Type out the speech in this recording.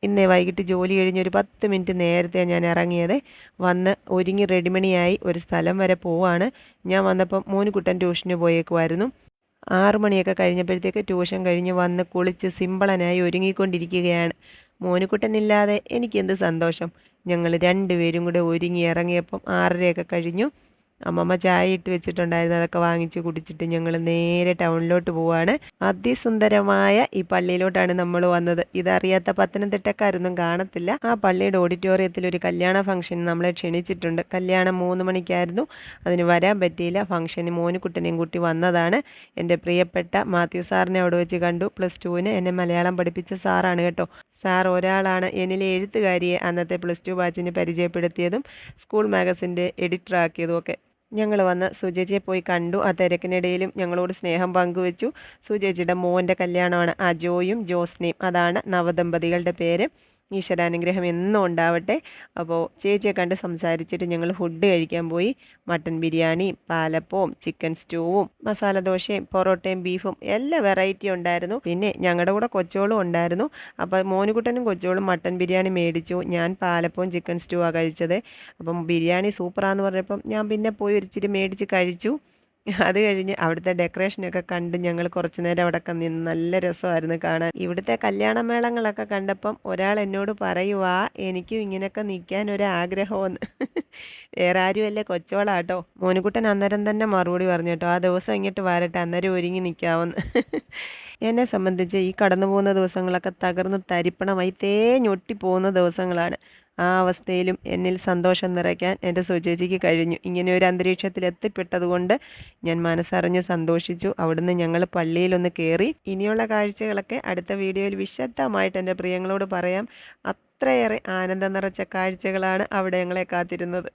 ഇന്നേ വൈകിട്ട് ജോലി കഴിഞ്ഞ് ഒരു 10 മിനിറ്റ് നേരത്തെ ഞാൻ ഇറങ്ങിയത്. വന്ന് ഒരുങ്ങി റെഡിമണിയായി ഒരു സ്ഥലം വരെ പോവാണ്. ഞാൻ വന്നപ്പം മോനുകുട്ടൻ ട്യൂഷന് പോയേക്കുമായിരുന്നു. 6 മണിയൊക്കെ കഴിഞ്ഞപ്പോഴത്തേക്ക് ട്യൂഷൻ കഴിഞ്ഞ് വന്ന് കുളിച്ച് സിമ്പിളനായി ഒരുങ്ങിക്കൊണ്ടിരിക്കുകയാണ്. മോനുകുട്ടനില്ലാതെ എനിക്കെന്ത് സന്തോഷം. ഞങ്ങൾ രണ്ടുപേരും കൂടെ ഒരുങ്ങി ഇറങ്ങിയപ്പം 6:30 കഴിഞ്ഞു. അമ്മമ്മ ചായ ഇട്ട് വെച്ചിട്ടുണ്ടായിരുന്നു. അതൊക്കെ വാങ്ങിച്ച് കുടിച്ചിട്ട് ഞങ്ങൾ നേരെ ടൗണിലോട്ട് പോവാണ്. അതിസുന്ദരമായ ഈ പള്ളിയിലോട്ടാണ് നമ്മൾ വന്നത്. ഇതറിയാത്ത പത്തനംതിട്ടക്കാരൊന്നും കാണത്തില്ല. ആ പള്ളിയുടെ ഓഡിറ്റോറിയത്തിൽ ഒരു കല്യാണ ഫംഗ്ഷൻ നമ്മളെ ക്ഷണിച്ചിട്ടുണ്ട്. കല്യാണം 3 മണിക്കായിരുന്നു. അതിന് വരാൻ പറ്റിയില്ല. ഫംഗ്ഷന് മോനുകുട്ടനെയും കൂട്ടി വന്നതാണ്. എൻ്റെ പ്രിയപ്പെട്ട മാത്യു സാറിനെ അവിടെ വെച്ച് കണ്ടു. +2-ന് എന്നെ മലയാളം പഠിപ്പിച്ച സാറാണ് കേട്ടോ. സാർ ഒരാളാണ് എന്നിലെ എഴുത്തുകാരിയെ അന്നത്തെ +2 ബാച്ചിന് പരിചയപ്പെടുത്തിയതും സ്കൂൾ മാഗസിൻ്റെ എഡിറ്ററാക്കിയതും ഒക്കെ. ഞങ്ങൾ വന്ന് സുചേച്ചിയെ പോയി കണ്ടു. ആ തിരക്കിനിടയിലും ഞങ്ങളോട് സ്നേഹം പങ്കുവെച്ചു. സുചേച്ചിയുടെ മോൻ്റെ കല്യാണമാണ്. അജോയും ജോസ്നയും, അതാണ് നവദമ്പതികളുടെ പേര്. ഈശ്വരാനുഗ്രഹം എന്നും ഉണ്ടാവട്ടെ. അപ്പോൾ ചേച്ചിയെ കണ്ട് സംസാരിച്ചിട്ട് ഞങ്ങൾ ഫുഡ് കഴിക്കാൻ പോയി. മട്ടൻ ബിരിയാണി, പാലപ്പവും ചിക്കൻ സ്റ്റൂവും മസാല ദോശയും പൊറോട്ടയും ബീഫും എല്ലാ വെറൈറ്റി ഉണ്ടായിരുന്നു. പിന്നെ ഞങ്ങളുടെ കൂടെ കൊച്ചോളും ഉണ്ടായിരുന്നു. അപ്പോൾ മോനുകുട്ടനും കൊച്ചോളും മട്ടൻ ബിരിയാണി മേടിച്ചു. ഞാൻ പാലപ്പവും ചിക്കൻ സ്റ്റൂവാണ് കഴിച്ചത്. അപ്പം ബിരിയാണി സൂപ്പറാന്ന് പറഞ്ഞപ്പം ഞാൻ പിന്നെ പോയി ഒരിച്ചിരി മേടിച്ച് കഴിച്ചു. അത് കഴിഞ്ഞ് അവിടുത്തെ ഡെക്കറേഷനൊക്കെ കണ്ട് ഞങ്ങൾ കുറച്ച് നേരം അവിടെയൊക്കെ നിന്ന്. നല്ല രസമായിരുന്നു കാണാൻ. ഇവിടുത്തെ കല്യാണമേളങ്ങളൊക്കെ കണ്ടപ്പം ഒരാൾ എന്നോട് പറയുവാ, എനിക്കും ഇങ്ങനെയൊക്കെ നിൽക്കാൻ ഒരാഗ്രഹമെന്ന്. വേറെ ആരുമല്ലേ, കൊച്ചോളാട്ടോ. മോനുകുട്ടൻ അന്നേരം തന്നെ മറുപടി പറഞ്ഞു കേട്ടോ, ആ ദിവസം ഇങ്ങോട്ട് വരട്ടെ, അന്നേരം ഒരുങ്ങി നിൽക്കാമെന്ന്. എന്നെ സംബന്ധിച്ച് ഈ കടന്നു പോകുന്ന ദിവസങ്ങളൊക്കെ തകർന്ന് തരിപ്പണമായി തേഞ്ഞൊട്ടി പോകുന്ന ദിവസങ്ങളാണ്. ആ അവസ്ഥയിലും എന്നിൽ സന്തോഷം നിറയ്ക്കാൻ എൻ്റെ സുചേച്ചിക്ക് കഴിഞ്ഞു. ഇങ്ങനെ ഒരു അന്തരീക്ഷത്തിൽ എത്തിപ്പെട്ടതുകൊണ്ട് ഞാൻ മനസ്സറിഞ്ഞ് സന്തോഷിച്ചു. അവിടുന്ന് ഞങ്ങൾ പള്ളിയിലൊന്ന് കയറി. ഇനിയുള്ള കാഴ്ചകളൊക്കെ അടുത്ത വീഡിയോയിൽ വിശദമായിട്ട് എൻ്റെ പ്രിയങ്ങളോട് പറയാം. അത്രയേറെ ആനന്ദം നിറച്ച കാഴ്ചകളാണ് അവിടെ ഞങ്ങളെ കാത്തിരുന്നത്.